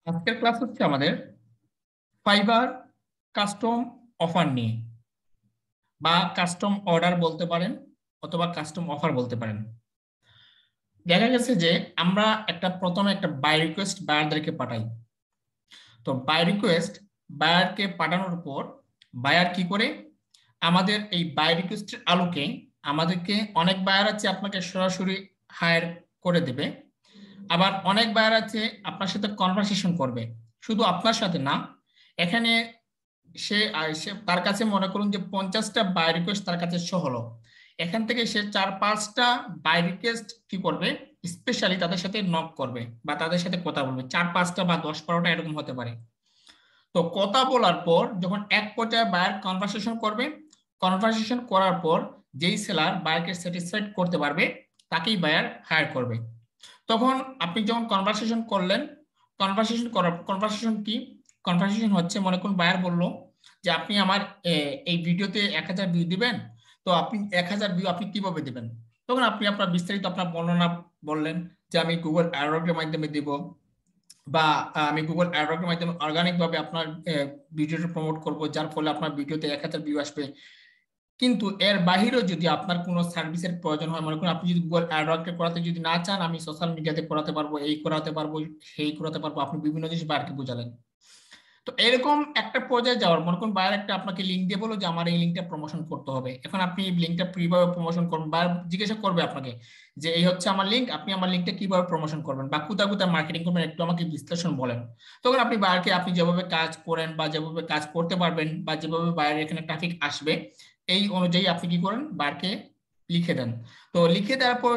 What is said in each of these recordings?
আজকের ক্লাস হচ্ছে আমাদের ফাইবার কাস্টম অফার নিয়ে, বা কাস্টম অর্ডার বলতে পারেন অথবা কাস্টম অফার বলতে পারেন। দেখা গেছে যে আমরা প্রথমে একটা বাই রিকোয়েস্ট বায়ারদেরকে পাঠাই। তো বাই রিকোয়েস্ট বায়ারকে পাঠানোর পর বায়ার কি করে, আমাদের এই বাই রিকোয়েস্টের আলোকে আমাদেরকে অনেক বায়ার আছে আপনাকে সরাসরি হায়ার করে দেবে, আবার অনেক বায়ার আছে আপনার সাথে কনভারসেশন করবে, শুধু আপনার সাথে না। এখানে সে তার কাছে মনে করুন যে 50টা বাই রিকোয়েস্ট তার কাছে শো হলো, এখান থেকে সে 4-5টা বাই রিকোয়েস্ট কি করবে, স্পেশালি তাদের সাথে নক করবে বা তাদের সাথে কথা বলবে, 4-5টা বা 10-12টা এরকম হতে পারে। তো কথা বলার পর যখন এক পর্যায়ে বায়ার কনভারসেশন করবে, কনভারসেশন করার পর যেই সেলার বায়ারকে স্যাটিসফাইড করতে পারবে তাকেই বায়ার হায়ার করবে। তখন আপনি যখন কনভারসেশন করলেন, কনভারসেশন কি, কনভারসেশন হচ্ছে মনে করুন বায়ার বলল যে আপনি আমার এই ভিডিওতে 1000 ভিউ দিবেন, তো আপনি 1000 ভিউ আপনি কিভাবে দিবেন। তখন আপনি আপনার বিস্তারিত আপনার বর্ণনা বললেন যে আমি গুগল অ্যাডওয়ার্ডের মাধ্যমে দিব, বা আমি গুগল অ্যাডওয়ার্ডের মাধ্যমে অর্গানিক ভাবে আপনার ভিডিওটা প্রমোট করব, যার ফলে আপনার ভিডিওতে 1000 ভিউ আসবে। কিন্তু এর বাহিরেও যদি আপনার কোনো সার্ভিসের প্রয়োজন হয়, মনে করুন আপনি যদি গুগল অ্যাডওয়ার্ডকে করাতে যদি না চান, আমি সোশ্যাল মিডিয়াতে করাতে পারবো, এই করাতে পারবো, সেই করাতে পারবো, আপনি বিভিন্ন জিনিস বায়ারকে বোঝালেন। তো এরকম একটা পর্যায়ে যাওয়ার মনে করুন বায়ার আপনাকে লিঙ্ক দিয়ে বলো যে আমার এই লিঙ্কটা প্রমোশন করতে হবে। এখন আপনি এই লিঙ্কটা কিভাবে প্রমোশন করবেন, বায়ার জিজ্ঞাসা করবে আপনাকে যে এই হচ্ছে আমার লিঙ্ক, আপনি আমার লিঙ্কটা কিভাবে প্রমোশন করবেন বা কোথায় কোথায় মার্কেটিং করবেন, একটু আমাকে বিশ্লেষণ বলেন। তখন আপনি বায়ারকে আপনি যেভাবে কাজ করেন বা যেভাবে কাজ করতে পারবেন বা যেভাবে বায়ার এখানে ট্রাফিক আসবে এই অনুযায়ী আপনি কি করেন, বায়ারকে লিখে দেন। তো লিখে দেওয়ার পর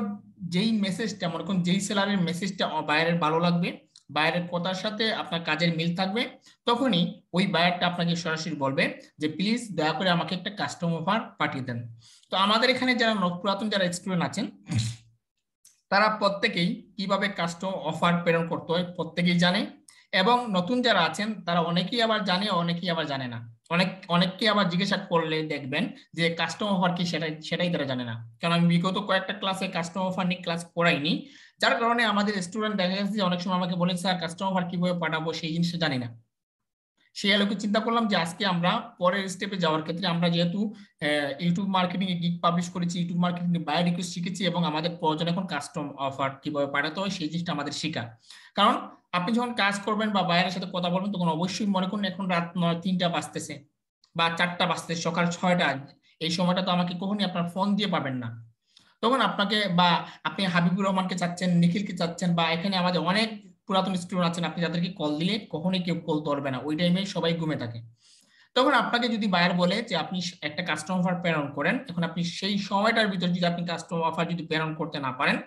যেই মেসেজটা মনে করুন যেই সেলারের মেসেজটা বায়ারের ভালো লাগবে, বায়ারের কথার সাথে আপনার কাজের মিল থাকবে, তখনই ওই বায়ারটা আপনাকে সরাসরি বলবে যে প্লিজ দয়া করে আমাকে একটা কাস্টম অফার পাঠিয়ে দেন। তো আমাদের এখানে যারা পুরাতন যারা স্টুডেন্ট আছেন তারা প্রত্যেকেই কিভাবে কাস্টম অফার প্রেরণ করতে হয় প্রত্যেকেই জানে, এবং নতুন যারা আছেন তারা অনেকেই আবার জানে, অনেকেই আবার জানে না। অনেককে আবার জিজ্ঞাসা করলে দেখবেন যে কাস্টম অফার কি সেটাই সেটাই তারা জানে না, কারণ আমি বিগত কয়েকটা ক্লাসে কাস্টম অফার নিয়ে ক্লাস করাইনি, যার কারণে আমাদের স্টুডেন্ট দেখা গেছে যে অনেক সময় আমাকে বলে স্যার কাস্টম অফার কিভাবে পাঠাবো সেই জিনিসটা জানি না। সেই আলোকে চিন্তা করলাম যে আজকে আমরা পরের স্টেপে যাওয়ার ক্ষেত্রে আমরা যেহেতু ইউটিউব মার্কেটিং এ গিগ পাবলিশ করেছি, ইউটিউব মার্কেটিং এ বাই রিকোয়েস্ট শিখেছি, এবং আমাদের প্রয়োজন এখন কাস্টম অফার কিভাবে পাঠাতে হয় সেই জিনিসটা আমাদের শেখা। কারণ আপনি যখন কাজ করবেন বা বাইরের সাথে কথা বলবেন তখন অবশ্যই মনে করুন এখন রাত 3টা বাজতেছে বা 4টা বাজতেছে, সকাল 6টা, এই সময়টা তো আমাকে কখনই আপনার ফোন দিয়ে পাবেন না। তখন আপনাকে বা আপনি হাবিবুর রহমানকে চাচ্ছেন, নিখিলকে চাচ্ছেন, বা এখানে আমাদের অনেক পুরাতন স্টুডেন্ট আছেন, আপনি যাদেরকে কল দিলে কখনোই কেউ কল ধরবে না, ওই টাইমে সবাই ঘুমে থাকে। তখন আপনাকে যদি বায়ার বলে যে আপনি একটা কাস্টম অফার প্রেরণ করেন, এখন আপনি সেই সময়টার ভিতর যদি আপনি কাস্টম অফার যদি প্রেরণ করতে না পারেন,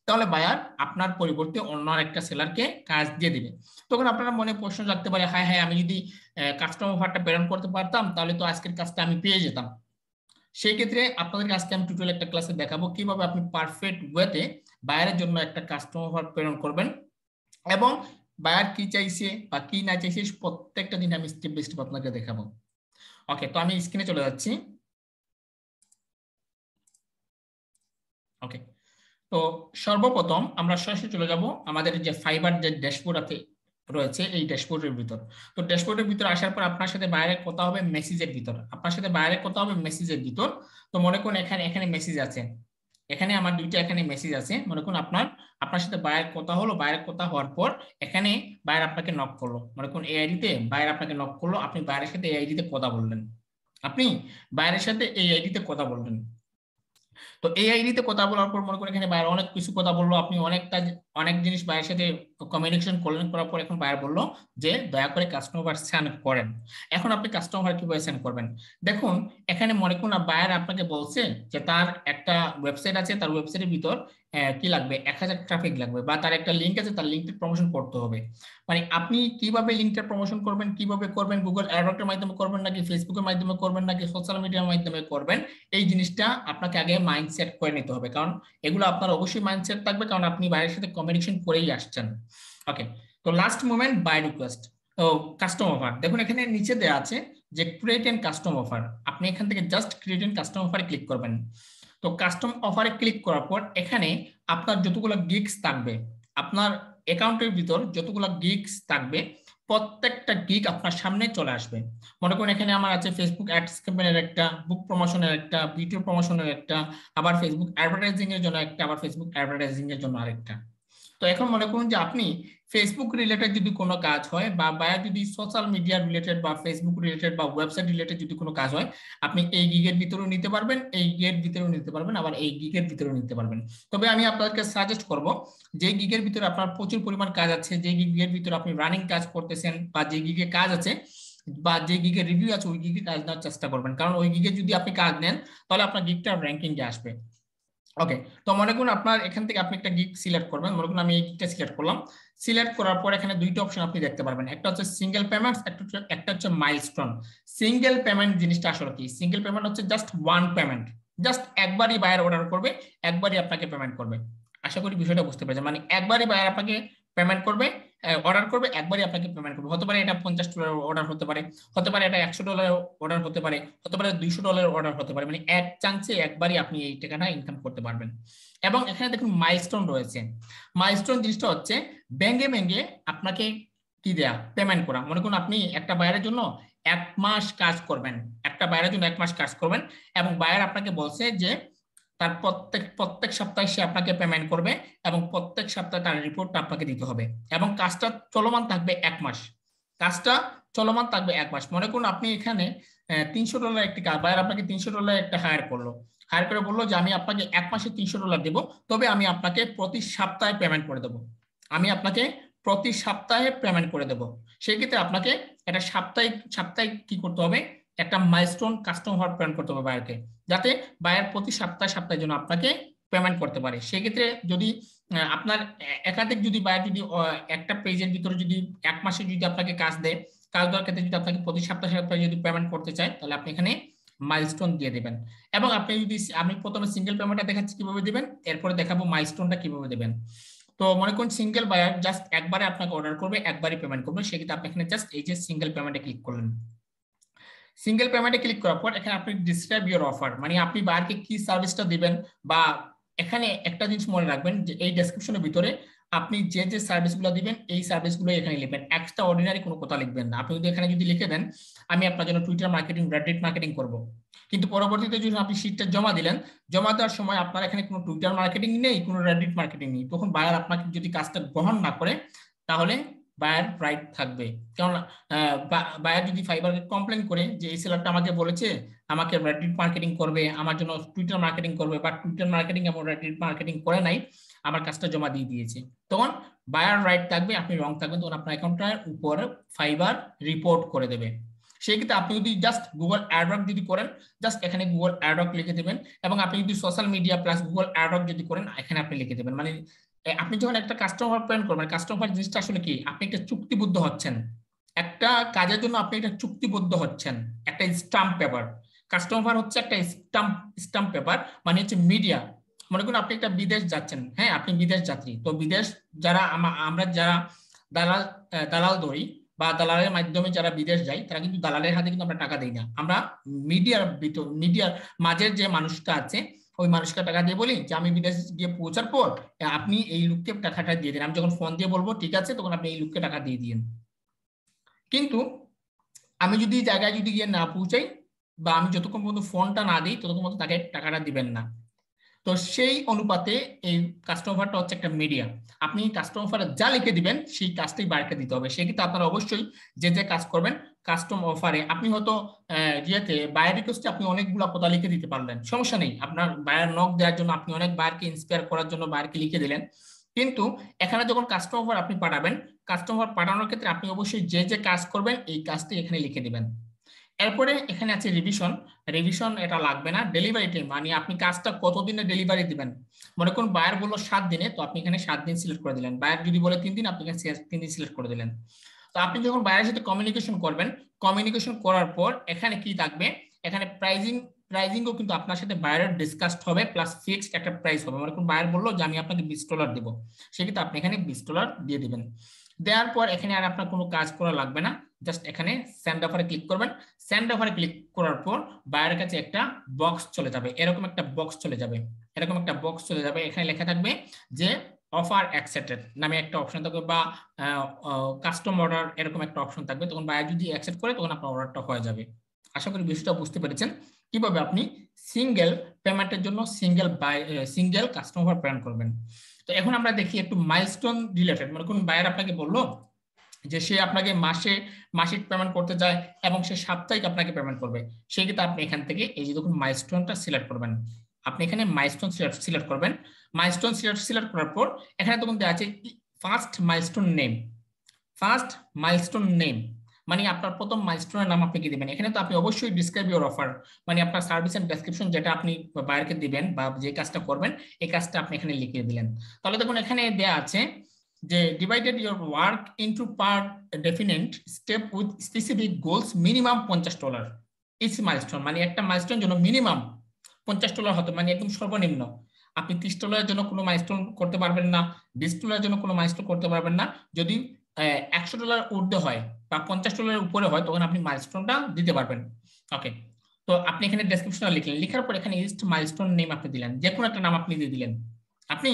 তাহলে বায়ার আপনার পরিবর্তে অন্য একটা সেলারকে কাজ দিয়ে দিবে। তখন আপনার মনে প্রশ্ন জাগতে পারে, হ্যাঁ হ্যাঁ আমি যদি কাস্টম অফারটা প্রেরণ করতে পারতাম তাহলে তো আজকের কাজটা আমি পেয়ে যেতাম। সেই ক্ষেত্রে আপনাদেরকে আজকে আমি টিউটোরিয়াল একটা ক্লাসে দেখাবো কিভাবে আপনি পারফেক্ট ওয়েতে বায়ারের জন্য একটা কাস্টম অফার প্রেরণ করবেন, এবং বায়ার কি চাইছে বা কি না চাইছে প্রত্যেকটা দিন আমি স্টেপ বাই স্টেপ আপনাকে দেখাবো। ওকে, তো আমি স্ক্রিনে চলে যাচ্ছি। ওকে, তো সর্বপ্রথম আমরা সরাসরি চলে যাব আমাদের যে ফাইবার যে ড্যাশবোর্ড আছে রয়েছে এই ড্যাশবোর্ডের ভিতর। তো ড্যাশবোর্ডের ভিতর আসার পর আপনার সাথে বাইরে কথা হবে মেসেজের ভিতর, আপনার সাথে বাইরে কথা হবে মেসেজের ভিতর। তো মনে করুন এখানে এখানে মেসেজ আছে, এখানে আমার দুইটা এখানে মেসেজ আছে, মনে করুন আপনার আপনার সাথে বাইরের কথা হলো, বাইরের কথা হওয়ার পর এখানে বাইরে আপনাকে নক করলো, মনে করুন এই আইডিতে বাইরে আপনাকে নক করলো, আপনি বাইরের সাথে এই আইডিতে কথা বললেন, আপনি বাইরের সাথে এই আইডিতে কথা বললেন। তো এই আইডিতে কথা বলার পর মনে করেন এখানে বাইরে অনেক কিছু কথা বললো, আপনি অনেক জিনিস বাইরের সাথে কমিউনিকেশন করলেন, করার পর এখন বাইরে বললো যে দয়া করে কাস্টমার সেন্ড করেন। এখন আপনি কাস্টমার কিভাবে সেন্ড করবেন, দেখুন এখানে মনে করুন বায়ার আপনাকে বলছে যে তার একটা ওয়েবসাইট আছে, তার ওয়েবসাইটের ভিতর কি লাগবে, 1000 ট্রাফিক লাগবে, বা তার একটা লিঙ্ক আছে, তার লিঙ্কটা প্রমোশন করতে হবে। মানে আপনি কিভাবে লিঙ্কটা প্রমোশন করবেন, কিভাবে করবেন, গুগল অ্যাডওয়ার্ডের মাধ্যমে করবেন নাকি ফেসবুকের মাধ্যমে করবেন নাকি সোশ্যাল মিডিয়ার মাধ্যমে করবেন, এই জিনিসটা আপনাকে আগে মাইন্ডসেট করে নিতে হবে, কারণ এগুলো আপনার অবশ্যই মাইন্ডসেট থাকবে, কারণ আপনি বাইরের সাথে কমিউনিকেশন করেই আসছেন। ওকে, তো লাস্ট মোমেন্ট বাই রিকোয়েস্ট। তো কাস্টম অফার দেখুন এখানে নিচে দেওয়া আছে যে ক্রিয়েট এন্ড কাস্টম অফার, আপনি এখান থেকে জাস্ট ক্রিয়েট এন্ড কাস্টম অফারে ক্লিক করবেন। তো কাস্টম অফারে ক্লিক করার পর এখানে আপনার যতগুলো গিগস থাকবে, আপনার অ্যাকাউন্টের ভিতর যতগুলো গিগস থাকবে প্রত্যেকটা গিগ আপনার সামনে চলে আসবে। মনে করুন এখানে আমার আছে ফেসবুক অ্যাডস ক্যাম্পেইনের একটা, বুক প্রমোশনের একটা, ভিডিও প্রমোশনের একটা, আবার ফেসবুক অ্যাডভার্টাইজিং এর জন্য একটা, আবার ফেসবুক অ্যাডভার্টাইজিং এর জন্য আরেকটা। তো এখন মনে করুন যে আপনি ফেসবুক রিলেটেড যদি কোনো কাজ হয় বা যদি সোশ্যাল মিডিয়া রিলেটেড বা ফেসবুক রিলেটেড বা ওয়েবসাইট রিলেটেড যদি কোনো কাজ হয়, আপনি এই গিগের ভিতরেও নিতে পারবেন, এই গিগের ভিতরেও নিতে পারবেন, আবার এই গিগের ভিতরেও নিতে পারবেন। তবে আমি আপনাদেরকে সাজেস্ট করব যে গিগের ভিতরে আপনার প্রচুর পরিমাণ কাজ আছে, যে গিগের ভিতরে আপনি রানিং কাজ করতেছেন বা যে গিগে কাজ আছে বা যে গিগের রিভিউ আছে ওই গিগে কাজ নেওয়ার চেষ্টা করবেন, কারণ ওই গিগে যদি আপনি কাজ নেন তাহলে আপনার গিগটা র্যাঙ্কিং এ আসবে। ওকে, তো মনে করুন আপনার এখান থেকে আপনি একটা গিগ সিলেক্ট করবেন। মনে করুন আমি এই গিগটা সিলেক্ট করলাম। সিলেক্ট করার পর এখানে দুইটা অপশন আপনি দেখতে পারবেন, একটা হচ্ছে সিঙ্গেল পেমেন্ট, একটা হচ্ছে মাইলস্টোন। সিঙ্গেল পেমেন্ট জিনিসটা আসলে কি? সিঙ্গেল পেমেন্ট হচ্ছে জাস্ট ওয়ান পেমেন্ট, জাস্ট একবারই বায়ার অর্ডার করবে, একবারই আপনাকে পেমেন্ট করবে। আশা করি বিষয়টা বুঝতে পেরেছেন, মানে একবারই বায়ার আপনাকে পেমেন্ট করবে, অর্ডার করবে, একবারই আপনাকে পেমেন্ট করবে। হতে পারে এটা $50 অর্ডার হতে পারে, হতে পারে এটা $100 অর্ডার হতে পারে, হতে পারে $200 অর্ডার হতে পারে, মানে এক চান্সে একবারই আপনি এই টাকাটা ইনকাম করতে পারবেন। এবং এখানে দেখুন মাইলস্টোন রয়েছে। মাইলস্টোন জিনিসটা হচ্ছে ব্যাঙ্গে ব্যাঙ্গে আপনাকে কি দেয়া, পেমেন্ট করা। মনে করুন আপনি একটা বায়ারের জন্য 1 মাস কাজ করবেন, একটা বায়ারের জন্য 1 মাস কাজ করবেন, এবং বায়ার আপনাকে বলছে যে তার প্রত্যেক প্রত্যেক সপ্তাহে সে আপনাকে পেমেন্ট করবে এবং প্রত্যেক সপ্তাহে তার রিপোর্টটা আপনাকে দিতে হবে, এবং কাজটা চলমান থাকবে 1 মাস। কাজটা চলমান থাকবে 1 মাস। মনে করুন আপনি এখানে $300 একটি কাজ, বায়ার আপনাকে $300 একটা হায়ার করলো, হায়ার করে বললো যে আমি আপনাকে 1 মাসে $300 দেবো, তবে আমি আপনাকে প্রতি সপ্তাহে পেমেন্ট করে দেবো, আমি আপনাকে প্রতি সপ্তাহে পেমেন্ট করে দেবো। সেই ক্ষেত্রে আপনাকে একটা সাপ্তাহিক সাপ্তাহিক কি করতে হবে, একটা মাইলস্টোন কাস্টম অফার প্ল্যান করতে হবে বায়ারকে, যাতে বায়ার প্রতি সপ্তাহে সপ্তাহের জন্য আপনাকে পেমেন্ট করতে পারে। সেক্ষেত্রে যদি আপনার একাধিক যদি বায়ার যদি একটা পেজের ভিতরে যদি 1 মাসে যদি আপনাকে কাজ দেয়, কাজ দেওয়ার ক্ষেত্রে যদি আপনাকে প্রতি সপ্তাহে সপ্তাহে যদি পেমেন্ট করতে চায়, তাহলে আপনি এখানে মাইলস্টোন দিয়ে দেবেন। এবং আপনি যদি, আমি প্রথমে সিঙ্গেল পেমেন্টটা দেখাচ্ছি কিভাবে দিবেন, এরপরে দেখাবো মাইলস্টোনটা কিভাবে দেবেন। তো মনে করুন সিঙ্গেল বায়ার জাস্ট একবারে আপনাকে অর্ডার করবে, একবারই পেমেন্ট করবে, সেক্ষেত্রে আপনি এখানে জাস্ট এই যে সিঙ্গেল পেমেন্টে ক্লিক করলেন। সিঙ্গেল পেমেন্টে ক্লিক করার পর এখানে আপনি ডিসক্রাইব ইউর অফার, মানে আপনি বায়ারকে কি সার্ভিসটা দিবেন, বা এখানে একটা জিনিস মনে রাখবেন যে এই ডেসক্রিপশনের ভিতরে আপনি যে যে সার্ভিসগুলো দিবেন এই সার্ভিসগুলো এখানে লিখবেন, এক্সট্রা অর্ডিনারি কোনো কথা লিখবেন না। আপনি যদি এখানে যদি লিখে দেন আমি আপনার জন্য টুইটার মার্কেটিং, রেডিট মার্কেটিং করব, কিন্তু পরবর্তীতে যদি আপনি শীটটা জমা দিলেন, জমা দেওয়ার সময় আপনার এখানে কোনো টুইটার মার্কেটিং নেই, কোনো রেডিট মার্কেটিং নেই, তখন বায়ার আপনাকে যদি কাজটা গ্রহণ না করে তাহলে বায়ার রাইট থাকবে। কারণ বায়ার যদি ফাইবারকে কমপ্লেন করে যে এই সেলারটা আমাকে বলেছে আমাকে রেডিট মার্কেটিং করবে, আমার জন্য টুইটার মার্কেটিং করবে, বা টুইটার মার্কেটিং এবং রেডিট মার্কেটিং করে নাই, আমার কাজটা জমা দিয়ে দিয়েছে, তখন বায়ার রাইট থাকবে, আপনি রং থাকবেন, তখন আপনার অ্যাকাউন্টটার উপরে ফাইবার রিপোর্ট করে দেবে। সেই ক্ষেত্রে আপনি যদি জাস্ট গুগল অ্যাডওয়ার্ক যদি করেন, জাস্ট এখানে গুগল অ্যাডওয়ার্ক লিখে দেবেন, এবং আপনি যদি social media plus Google Adwork যদি করেন এখানে আপনি লিখে দেবেন। মানে আপনি যখন একটা কাস্টমার পেমেন্ট করবেন, কাস্টমার জিনিসটা আসলে কি, আপনি একটা চুক্তিবদ্ধ হচ্ছেন, একটা কাজের জন্য আপনি একটা চুক্তিবদ্ধ হচ্ছেন, একটা স্টাম্প পেপার। কাস্টমার হচ্ছে একটা স্টাম্প পেপার, মানে হচ্ছে মিডিয়া। মনে করুন আপনি একটা বিদেশ যাচ্ছেন, হ্যাঁ আপনি বিদেশ যাত্রী, তো বিদেশ যারা আমরা যারা দালাল দালাল ধরি বা দালালের মাধ্যমে যারা বিদেশ যায়, তারা কিন্তু দালালের হাতে কিন্তু আমরা টাকা দিই না, আমরা মিডিয়ার ভিতর, মিডিয়ার মাঝের যে মানুষটা আছে ওই মানুষকে টাকা দিয়ে বলি যে আমি বিদেশ গিয়ে পৌঁছার পর আপনি এই লোককে টাকাটা দিয়ে দিন, আমি যখন ফোন দিয়ে বলবো ঠিক আছে তখন আপনি এই লোককে টাকা দিয়ে দিন। কিন্তু আমি যদি জায়গায় যদি গিয়ে না পৌঁছাই বা আমি যতক্ষণ পর্যন্ত ফোনটা না দিই ততক্ষণ পর্যন্ত তাকে টাকাটা দিবেন না। তো সেই অনুপাতে এই কাস্টমারটা হচ্ছে একটা মিডিয়া, আপনি কাস্টমার যা লিখে দিবেন সেই কাজটাই বায়ারকে দিতে হবে। সেক্ষেত্রে আপনারা অবশ্যই যে যে কাজ করবেন কাস্টম অফারে, আপনি হয়তো ইয়েতে বায়ার রিকোয়েস্টে আপনি অনেকগুলো কথা লিখে দিতে পারলেন, সমস্যা নেই, আপনার বায়ার নক দেওয়ার জন্য আপনি অনেক বায়ারকে ইন্সপায়ার করার জন্য বায়ারকে লিখে দিলেন, কিন্তু এখানে যখন কাস্টমার আপনি পাঠাবেন, কাস্টমার পাঠানোর ক্ষেত্রে আপনি অবশ্যই যে যে কাজ করবেন এই কাজটি এখানে লিখে দিবেন। এরপরে এখানে আছে রিভিশন, রিভিশন এটা লাগবে না। ডেলিভারি টাইম, মানে আপনি কাজটা কতদিনে ডেলিভারি দিবেন। মনে করুন বায়ার বললো 7 দিনে, তো আপনি এখানে 7 দিন সিলেক্ট করে দিলেন। বায়ার যদি বলে 3 দিন, আপনি এখানে 3 দিন সিলেক্ট করে দিলেন। তো আপনি যখন বায়ারের সাথে কমিউনিকেশন করবেন, কমিউনিকেশন করার পর এখানে কি থাকবে, এখানে প্রাইজিংও কিন্তু আপনার সাথে বায়ারের ডিসকাসড হবে, প্লাস ফিক্সড একটা প্রাইস হবে। মনে করুন বায়ার বললো যে আমি আপনাকে $20 দেবো, সেক্ষেত্রে আপনি এখানে $20 দিয়ে দিবেন। দেওয়ার পর এখানে আর আপনার কোনো কাজ করা লাগবে না, জাস্ট এখানে সেন্ড অফারে ক্লিক করবেন। সেন্ড অফারে ক্লিক করার পর বায়ারের কাছে একটা বক্স চলে যাবে, এরকম একটা বক্স চলে যাবে, এরকম একটা বক্স চলে যাবে। এখানে লেখা থাকবে যে অফার অ্যাকসেপ্টেড নামে একটা অপশন থাকবে, বা কাস্টম অর্ডার এরকম একটা অপশন থাকবে। তখন বায়ার যদি অ্যাকসেপ্ট করে তখন আপনার অর্ডারটা হয়ে যাবে। আশা করি বিষয়টা বুঝতে পেরেছেন কিভাবে আপনি সিঙ্গেল পেমেন্টের জন্য সিঙ্গেল কাস্টম অফার প্ল্যান করবেন। তো এখন আমরা দেখি একটু মাইলস্টোন রিলেটেড। মানে কোন বায়ার আপনাকে বললো যে সে আপনাকে মাসিক পেমেন্ট করতে চায় এবং সে সাপ্তাহিক আপনাকে পেমেন্ট করবে, সেক্ষেত্রে আপনি এখান থেকে এই যে দেখুন মাইলস্টোনটা সিলেক্ট করবেন। আপনি এখানে মাইলস্টোন সিলেক্ট করবেন। মাইলস্টোন সিলেক্ট করার পর এখানে তখন দেওয়া আছে first milestone name. First milestone name মানে আপনার প্রথম মাইলস্টোনের নাম আপনি কি দিবেন। এখানে তো আপনি অবশ্যই ডিসক্রাইব ইউর অফার, মানে আপনার সার্ভিস এন্ড ডেসক্রিপশন যেটা আপনি বায়ারকে দিবেন বা যে কাজটা করবেন এই কাজটা আপনি এখানে লিখে দিলেন। তাহলে দেখুন এখানে দেয়া আছে যে divided your work into part definite step with specific goals minimum $50 each milestone. মানে একটা মাইলস্টোন জন্য মিনিমাম $50 হতো, মানে একদম সর্বনিম্ন। আপনি $30 জন্য কোনো মাইলস্টোন করতে পারবেন না, $20 জন্য কোনো মাইলস্টোন করতে পারবেন না। যদি $100 ঊর্ধ্বে হয় বা $50 উপরে হয় তখন আপনি মাইলস্টোনটা দিতে পারবেন। ওকে, তো আপনি এখানে ডেসক্রিপশনে লিখলেন, লেখার পর এখানে ইস্ট মাইলস্টোন নেম আপনি দিলেন, যে কোনো একটা নাম আপনি দিয়ে দিলেন। আপনি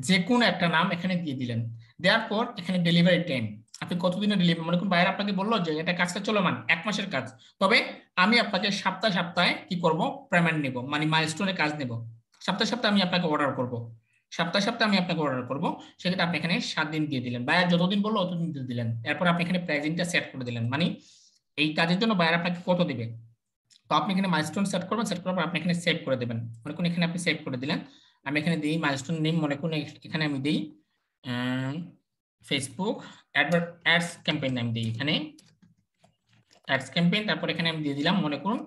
যে কোনো একটা নাম এখানে দিয়ে দিলেন। দেওয়ার পর এখানে ডেলিভারি টাইম আপনি কতদিনে ডেলিভারি, মনে করুন বাইরে আপনাকে বললো যে এটা কাজটা চলমান 1 মাসের কাজ, তবে আমি আপনাকে সপ্তাহে কি করব পেমেন্ট নেব, মানে মাইলস্টোনের কাজ নেব। সপ্তাহে আমি আপনাকে অর্ডার করব, সপ্তাহে আমি আপনাকে অর্ডার করব। সেক্ষেত্রে আপনি এখানে 7 দিন দিয়ে দিলেন, বায়ার যতদিন বললো ততদিন দিয়ে দিলেন। এরপর আপনি এখানে প্রাইসিংটা সেট করে দিলেন, মানে এই কাজের জন্য বায়ার আপনাকে কত দিবে। তো আপনি এখানে মাইলস্টোন সেট করবেন, সেট করার পর আপনি এখানে সেভ করে দেবেন। মনে করুন এখানে আপনি সেভ করে দিলেন। আমি এখানে দিই মাইলস্টোন নেম, মনে করুন এখানে আমি দিই ফেসবুক অ্যাডস ক্যাম্পেইন নাম দিই, এখানে অ্যাডস ক্যাম্পেইন। তারপর এখানে আমি দিয়ে দিলাম মনে করুন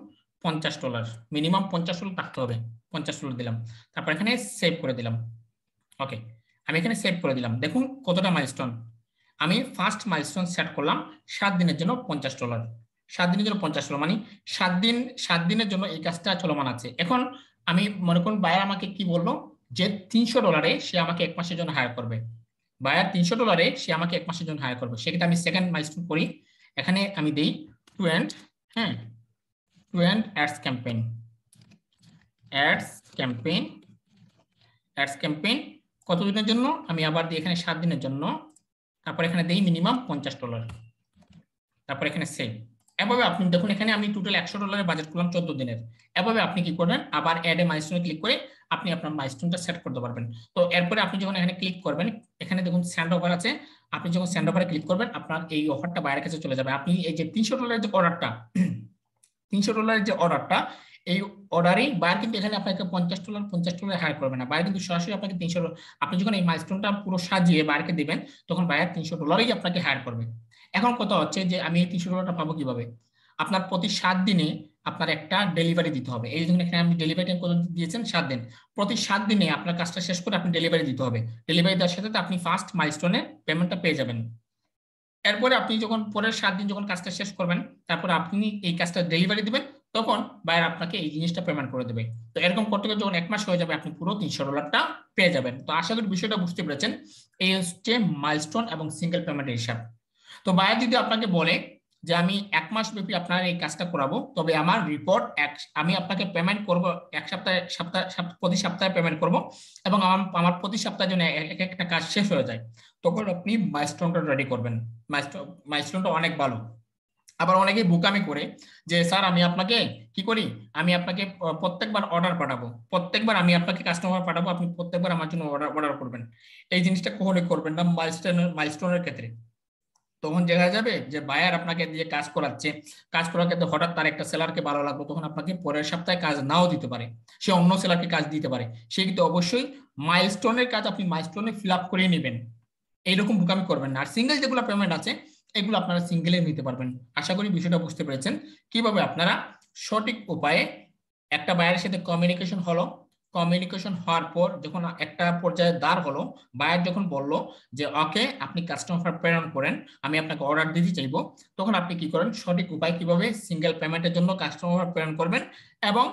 $50, মিনিমাম $50 থাকতে হবে, $50 দিলাম। তারপর এখানে সেভ করে দিলাম। ওকে, আমি এখানে সেভ করে দিলাম। দেখুন কতটা মাইলস্টোন, আমি ফার্স্ট মাইলস্টোন সেট করলাম 7 দিনের জন্য $50। 7 দিনের জন্য $50 মানে 7 দিনের জন্য এই কাজটা চলমান আছে। এখন আমি মনে করুন বায়ার আমাকে কি বললো যে $300 সে আমাকে 1 মাসের জন্য হায়ার করবে। বায়ার $300 সে আমাকে 1 মাসের জন্য হায়ার করবে। সেক্ষেত্রে আমি সেকেন্ড মাইলস্টোন করি, এখানে আমি দেই to end ads campaign, ads campaign কতদিনের জন্য, আমি আবার দিই এখানে 7 দিনের জন্য। তারপর এখানে দেই মিনিমাম $50। তারপর এখানে সেভ। এভাবে আপনি দেখুন এখানে আমি টোটাল $100 বাজেট করলাম 14 দিনের। এভাবে আপনি কি করবেন, আবার অ্যাড এ মাইলস্টোনে ক্লিক করে আপনি আপনার মাইলস্টোনটা সেট করতে পারবেন। তো এরপরে আপনি যখন এখানে ক্লিক করবেন, এখানে দেখুন সেন্ড অফার আছে, আপনি যখন সেন্ড অফারে ক্লিক করবেন আপনার এই অফারটা বাইরের কাছে চলে যাবে। আপনি এই যে $300 যে অর্ডারটা $300 যে অর্ডারটা, এই অর্ডারেই বাইরে কিন্তু এখানে আপনাকে $50 হায়ার করবে না, বাইরে কিন্তু সরাসরি আপনাকে 300, আপনি যখন এই মাইলস্টোনটা পুরো সাজিয়ে বাইরকে দিবেন তখন বাইরে $300 আপনাকে হায়ার করবে। এখন কথা হচ্ছে যে আমি এই $300 পাবো কিভাবে। আপনার প্রতি 7 দিনে আপনার একটা ডেলিভারি দিতে হবে। এই জন্য এখানে আপনি ডেলিভারি টাইম কত দিয়েছেন, 7 দিন। প্রতি 7 দিনে আপনার কাজটা শেষ করে আপনি ডেলিভারি দিতে হবে। ডেলিভারি দেওয়ার সাথে আপনি ফার্স্ট মাইলস্টোনের পেমেন্টটা পেয়ে যাবেন। এরপরে আপনি যখন পরের 7 দিন যখন কাজটা শেষ করবেন, তারপর আপনি এই কাজটা ডেলিভারি দিবেন, তখন বায়ার আপনাকে এই জিনিসটা পেমেন্ট করে দেবে। তো এরকম করতে গেলে যখন 1 মাস হয়ে যাবে আপনি পুরো $300 পেয়ে যাবেন। তো আশা করি বিষয়টা বুঝতে পেরেছেন। এই হচ্ছে মাইলস্টোন এবং সিঙ্গেল পেমেন্টের হিসাব। তো বায়ার যদি আপনাকে বলে যে আমি 1 মাস ব্যাপী আপনার এই কাজটা করাবো, তবে আমার রিপোর্ট আমি আপনাকে পেমেন্ট করব প্রতি সপ্তাহে পেমেন্ট করব, এবং আমার প্রতি সপ্তাহের জন্য এক একটা কাজ শেষ হয়ে যায়, তখন আপনি মাইলস্টোনটা রেডি করবেন। মাইলস্টোনটা অনেক ভালো। আবার অনেকেই বোকামি করে যে স্যার আমি আপনাকে কি করি, আমি আপনাকে প্রত্যেকবার অর্ডার পাঠাবো, প্রত্যেকবার আমি আপনাকে কাস্টমার পাঠাবো, আপনি প্রত্যেকবার আমার জন্য অর্ডার করবেন। এই জিনিসটা কখনোই করবেন না মাইলস্টোনের ক্ষেত্রে। তখন দেখা যাবে যে বায়ার আপনাকে দিয়ে কাজ করাচ্ছে, কাজ করার ক্ষেত্রে হঠাৎ তার একটা সেলারকে ভালো লাগলো, তখন আপনাকে পরের সপ্তাহে কাজ নাও দিতে পারে, সে অন্য সেলারকে কাজ দিতে পারে। সে কিন্তু অবশ্যই মাইলস্টোনের কাজ আপনি মাইলস্টোনে ফিল আপ করে নেবেন, এইরকম বোকামি করবেন না। আর সিঙ্গেল যেগুলো পেমেন্ট আছে এগুলো আপনারা সিঙ্গেলে নিতে পারবেন। আশা করি বিষয়টা বুঝতে পেরেছেন কিভাবে আপনারা সঠিক উপায়ে একটা বায়ারের সাথে কমিউনিকেশন হলো, কমিউনিকেশন হওয়ার পর যখন একটা পর্যায়ে দাঁড় হলো, বায়ার যখন বললো যে ওকে আপনি কাস্টমার প্রেরণ করেন, আমি আপনাকে অর্ডার দিতে চাইবো, তখন আপনি কি করেন সঠিক উপায় কিভাবে সিঙ্গেল পেমেন্টের জন্য কাস্টমার প্রেরণ করবেন, এবং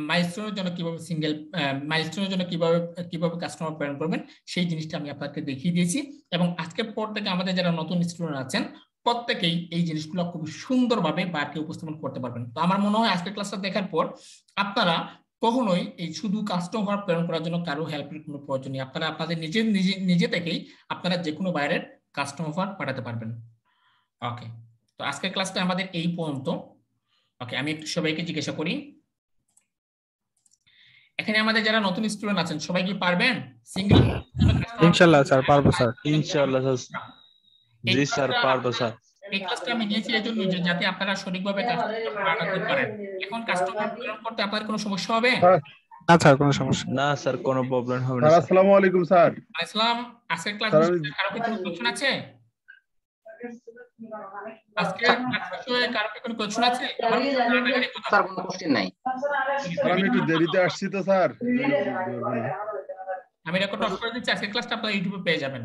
মাইলস্টোনের জন্য কিভাবে মাইলস্টোনের জন্য কিভাবে কাস্টমার প্রেরণ করবেন, সেই জিনিসটা আমি আপনাকে দেখিয়ে দিয়েছি। এবং আজকের পর থেকে আমাদের যারা নতুন স্টুডেন্ট আছেন প্রত্যেকেই এই জিনিসগুলো খুব সুন্দরভাবে বায়ারকে উপস্থাপন করতে পারবেন। তো আমার মনে হয় আজকের ক্লাসটা দেখার পর আপনারা কখনোই এই শুধু কাস্টমার প্রেরণ করার জন্য কারো হেল্পের কোনো প্রয়োজন নেই। আপনারা আপনাদের নিজে থেকেই আপনারা যে কোনো বাইরের কাস্টমার পাঠাতে পারবেন। ওকে, তো আজকের ক্লাসটা আমাদের এই পর্যন্ত। ওকে, আমি একটু সবাইকে জিজ্ঞাসা করি, এখানে আমাদের যারা নতুন স্টুডেন্ট আছেন সবাই কি পারবেন সিঙ্গেল? ইনশাআল্লাহ স্যার, পারবো স্যার। ইনশাআল্লাহ স্যার। জি স্যার, পারবো স্যার। এই ক্লাসটা আমি নিয়েছি এই জন্য যে যাতে আপনারা সঠিকভাবে কাস্টমার পাঠাতে পারেন। এখন কাস্টমার প্রেরণ করতে আপনার কোনো সমস্যা হবে? না স্যার, কোনো সমস্যা না স্যার, কোনো প্রবলেম হবে না স্যার। স্যার। আসসালামু আলাইকুম স্যার। আসসালাম। আজকের ক্লাস কারো কি কোনো কোশ্চেন আছে? আজকে বিষয়ে কারো কি কোনো কোশ্চেন আছে? স্যার কোনো কোশ্চেন নাই। আমি একটু দেরিতে আসছি তো স্যার। আমি রেকর্ড অফ করে দিচ্ছি, আজকের ক্লাসটা আপনারা ইউটিউবে পেয়ে যাবেন।